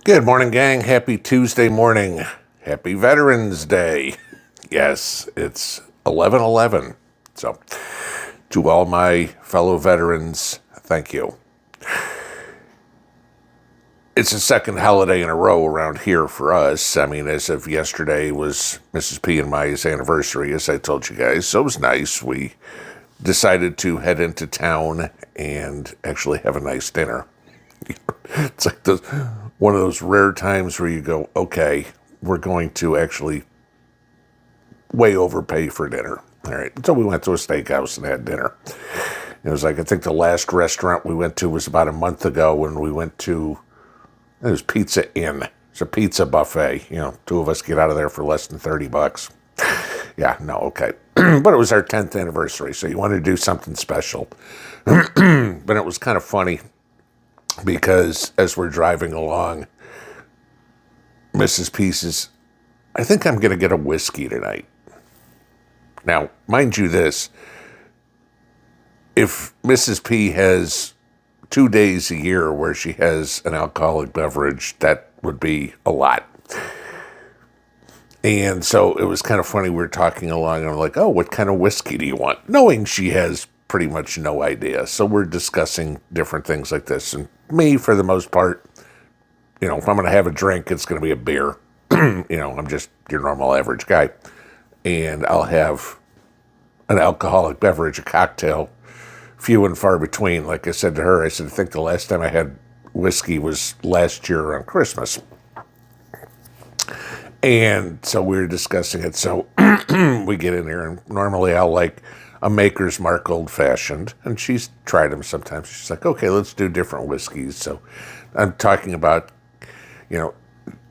Good morning, gang. Happy Tuesday morning. Happy Veterans Day. Yes, it's 11/11. So, to all my fellow veterans, thank you. It's the second holiday in a row around here for us. I mean, as of yesterday was Mrs. P and my anniversary, as I told you guys. So it was nice. We decided to head into town and actually have a nice dinner. It's like one of those rare times where you go, okay, we're going to actually way overpay for dinner. All right. So we went to a steakhouse and had dinner. It was like, I think the last restaurant we went to was about a month ago when we went to, it was Pizza Inn. It's a pizza buffet. Two of us get out of there for less than $30. Yeah, no, okay. But it was our 10th anniversary, so you wanted to do something special. But it was kind of funny because as we're driving along, Mrs. P says, I think I'm going to get a whiskey tonight. Now, mind you this, if Mrs. P has 2 days a year where she has an alcoholic beverage, that would be a lot. And so it was kind of funny. We were talking along, and I'm like, oh, what kind of whiskey do you want? Knowing she has pretty much no idea. So we're discussing different things like this. And me, for the most part, if I'm going to have a drink, it's going to be a beer. I'm just your normal average guy. And I'll have an alcoholic beverage, a cocktail, few and far between. Like I said to her, I said, I think the last time I had whiskey was last year on Christmas. And so we were discussing it. So we get in here, and normally I'll like a Maker's Mark Old Fashioned. And she's tried them sometimes. She's like, okay, let's do different whiskeys. So I'm talking about,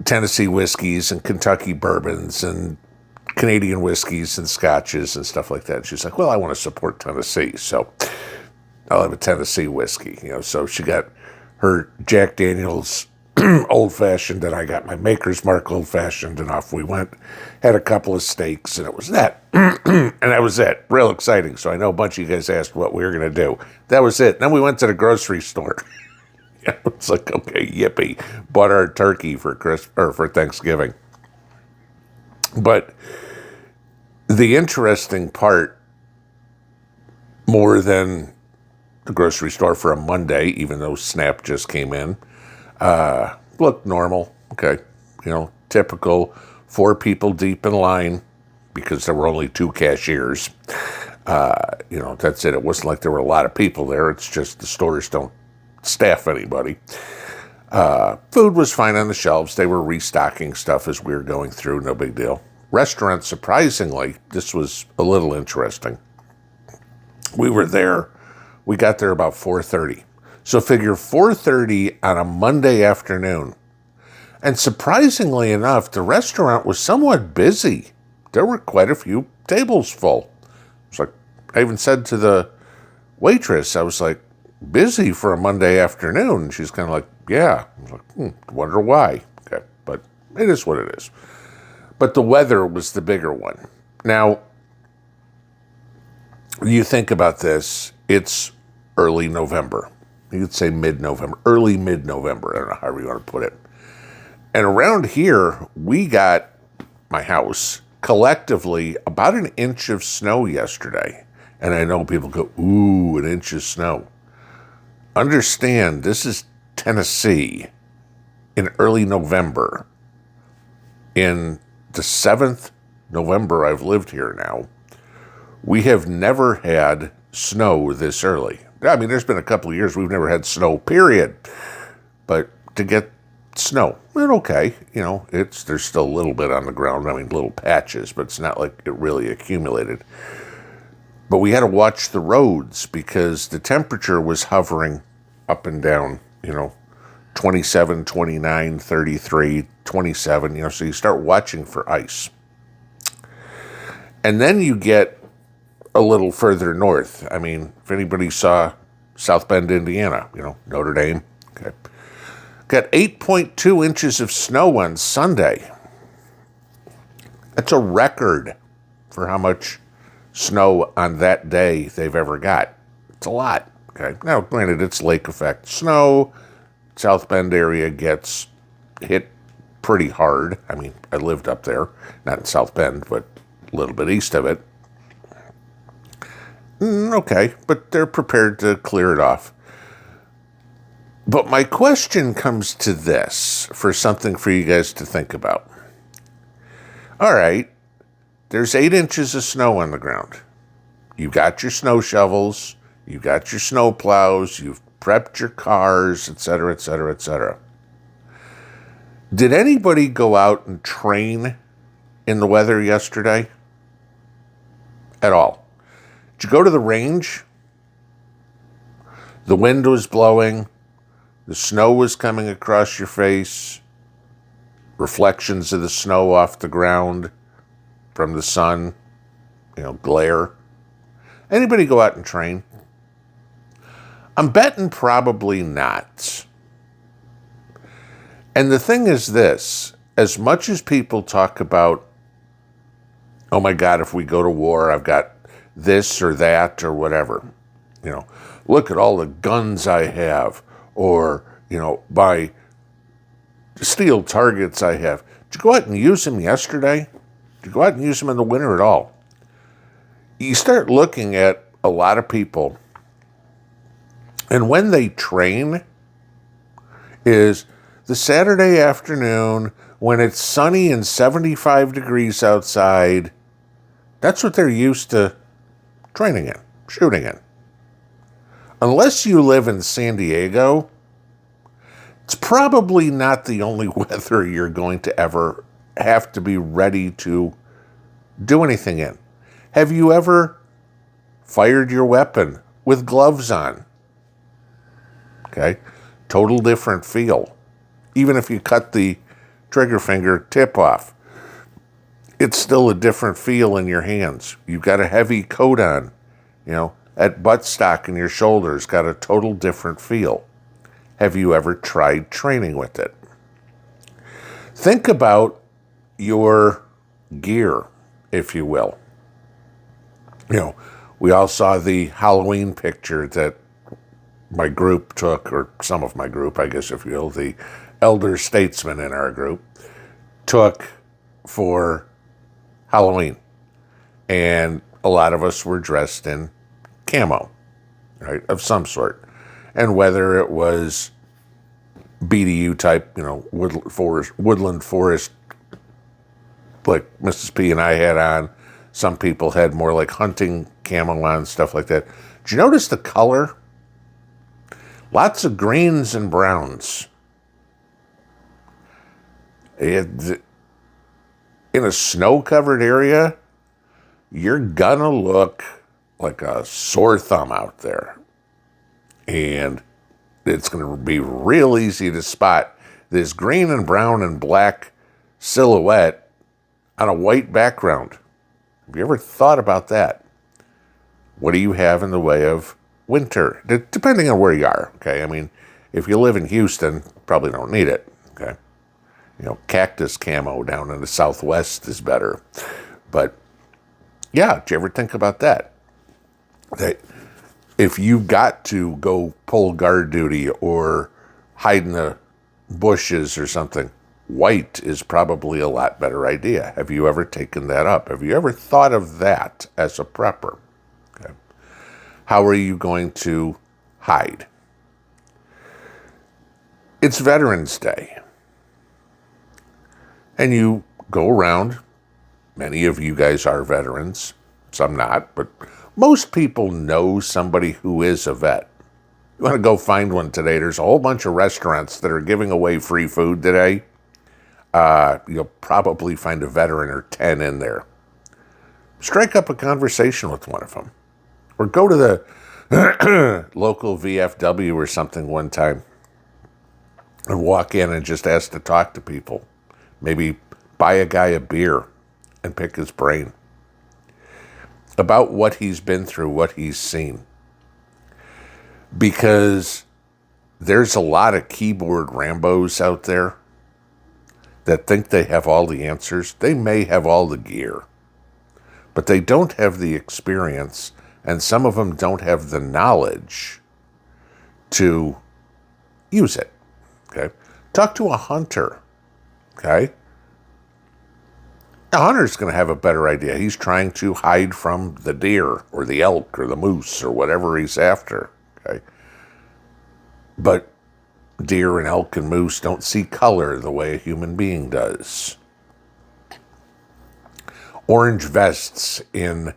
Tennessee whiskeys and Kentucky bourbons and Canadian whiskeys and scotches and stuff like that. She's like, well, I want to support Tennessee, so I'll have a Tennessee whiskey. So she got her Jack Daniel's Old Fashioned, and I got my Maker's Mark Old Fashioned, and off we went. Had a couple of steaks, and it was that. And that was it. Real exciting. So I know a bunch of you guys asked what we were going to do. That was it. Then we went to the grocery store. It's like, okay, yippee. Bought our turkey for Thanksgiving. But the interesting part, more than the grocery store for a Monday, even though SNAP just came in, looked normal. Okay. Typical 4 people deep in line because there were only 2 cashiers. That's it. It wasn't like there were a lot of people there. It's just the stores don't staff anybody. Food was fine on the shelves. They were restocking stuff as we were going through. No big deal. Restaurants, surprisingly, this was a little interesting. We got there about 4:30. So figure 4:30 on a Monday afternoon. And surprisingly enough, the restaurant was somewhat busy. There were quite a few tables full. It's like, I even said to the waitress, I was like, busy for a Monday afternoon. And she's kind of like, yeah. I was like, wonder why. Okay, but it is what it is. But the weather was the bigger one. Now, you think about this, it's early November. You could say mid-November, early mid-November. I don't know how you want to put it. And around here, we got, my house, collectively about an inch of snow yesterday. And I know people go, ooh, an inch of snow. Understand, this is Tennessee in early November. In the 7th November I've lived here now, we have never had snow this early. I mean, there's been a couple of years we've never had snow, period. But to get snow, okay. There's still a little bit on the ground. I mean, little patches, but it's not like it really accumulated. But we had to watch the roads because the temperature was hovering up and down, 27, 29, 33, 27, so you start watching for ice. And then you get a little further north. I mean, if anybody saw South Bend, Indiana, Notre Dame, okay. Got 8.2 inches of snow on Sunday. That's a record for how much snow on that day they've ever got. It's a lot. Okay. Now, granted, it's lake effect snow. South Bend area gets hit pretty hard. I mean, I lived up there, not in South Bend, but a little bit east of it. Okay, but they're prepared to clear it off. But my question comes to this, for something for you guys to think about. All right, there's 8 inches of snow on the ground. You've got your snow shovels, you've got your snow plows, you've prepped your cars, etc., etc., etc. Did anybody go out and train in the weather yesterday? At all? Did you go to the range? The wind was blowing, the snow was coming across your face, reflections of the snow off the ground from the sun, glare. Anybody go out and train? I'm betting probably not. And the thing is this, as much as people talk about, oh my God, if we go to war, I've got this or that or whatever, look at all the guns I have, or, my steel targets I have. Did you go out and use them yesterday? Did you go out and use them in the winter at all? You start looking at a lot of people, and when they train is the Saturday afternoon when it's sunny and 75 degrees outside. That's what they're used to training in, shooting in. Unless you live in San Diego, it's probably not the only weather you're going to ever have to be ready to do anything in. Have you ever fired your weapon with gloves on? Okay, total different feel. Even if you cut the trigger finger tip off, it's still a different feel in your hands. You've got a heavy coat on, that buttstock in your shoulders got a total different feel. Have you ever tried training with it? Think about your gear, if you will. We all saw the Halloween picture that my group took, or some of my group, I guess, if you will, the elder statesmen in our group took for Halloween. And a lot of us were dressed in camo, right, of some sort. And whether it was BDU type, woodland forest, like Mrs. P and I had on, some people had more like hunting camo on, stuff like that. Did you notice the color? Lots of greens and browns. In a snow-covered area, you're gonna look like a sore thumb out there. And it's gonna be real easy to spot this green and brown and black silhouette on a white background. Have you ever thought about that? What do you have in the way of winter? Depending on where you are, okay? I mean, if you live in Houston, probably don't need it, okay? Cactus camo down in the Southwest is better. But, yeah, did you ever think about that? That if you got to go pull guard duty or hide in the bushes or something, white is probably a lot better idea. Have you ever taken that up? Have you ever thought of that as a prepper? Okay. How are you going to hide? It's Veterans Day. And you go around. Many of you guys are veterans. Some not, but most people know somebody who is a vet. You want to go find one today. There's a whole bunch of restaurants that are giving away free food today. You'll probably find a veteran or 10 in there. Strike up a conversation with one of them. Or go to the local VFW or something one time and walk in and just ask to talk to people. Maybe buy a guy a beer and pick his brain about what he's been through, what he's seen. Because there's a lot of keyboard Rambos out there that think they have all the answers. They may have all the gear, but they don't have the experience, and some of them don't have the knowledge to use it. Okay? Talk to a hunter Okay? The hunter's going to have a better idea. He's trying to hide from the deer or the elk or the moose or whatever he's after. Okay? But deer and elk and moose don't see color the way a human being does. Orange vests in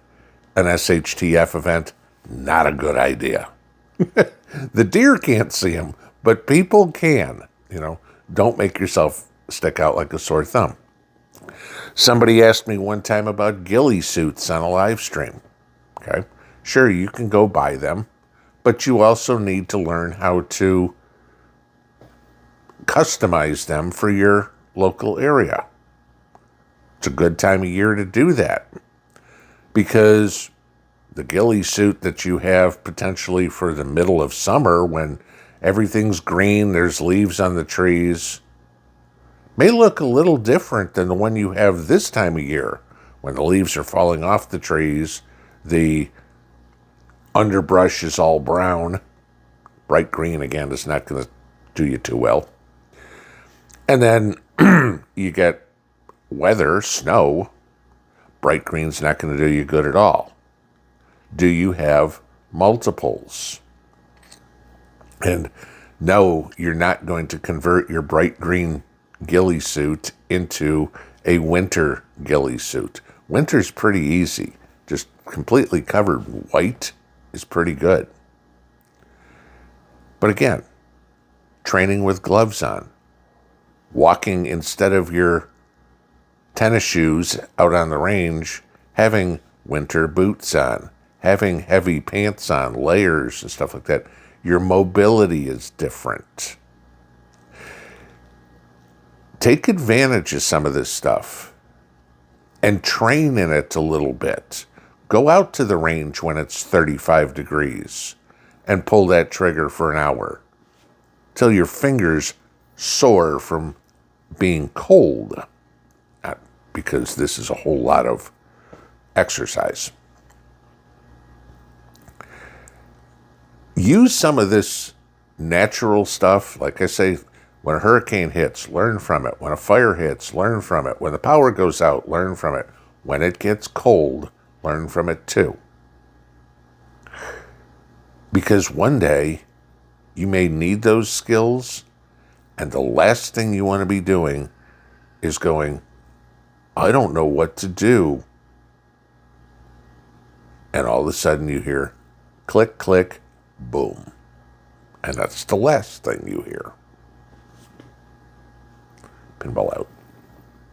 an SHTF event, not a good idea. The deer can't see them, but people can. Don't make yourself stick out like a sore thumb. Somebody asked me one time about ghillie suits on a live stream. Okay, sure, you can go buy them, but you also need to learn how to customize them for your local area. It's a good time of year to do that, because the ghillie suit that you have potentially for the middle of summer, when everything's green, there's leaves on the trees, may look a little different than the one you have this time of year, when the leaves are falling off the trees, the underbrush is all brown. Bright green, again, is not going to do you too well. And then you get weather, snow. Bright green's not going to do you good at all. Do you have multiples? And no, you're not going to convert your bright green ghillie suit into a winter ghillie suit. Winter's pretty easy. Just completely covered white is pretty good. But again, training with gloves on, walking instead of your tennis shoes out on the range, having winter boots on, having heavy pants on, layers and stuff like that. Your mobility is different. Take advantage of some of this stuff and train in it a little bit. Go out to the range when it's 35 degrees and pull that trigger for an hour till your fingers sore from being cold. Not because this is a whole lot of exercise. Use some of this natural stuff. Like I say, when a hurricane hits, learn from it. When a fire hits, learn from it. When the power goes out, learn from it. When it gets cold, learn from it too. Because one day, you may need those skills, and the last thing you want to be doing is going, I don't know what to do. And all of a sudden you hear, click, click, boom. And that's the last thing you hear. Pinball out.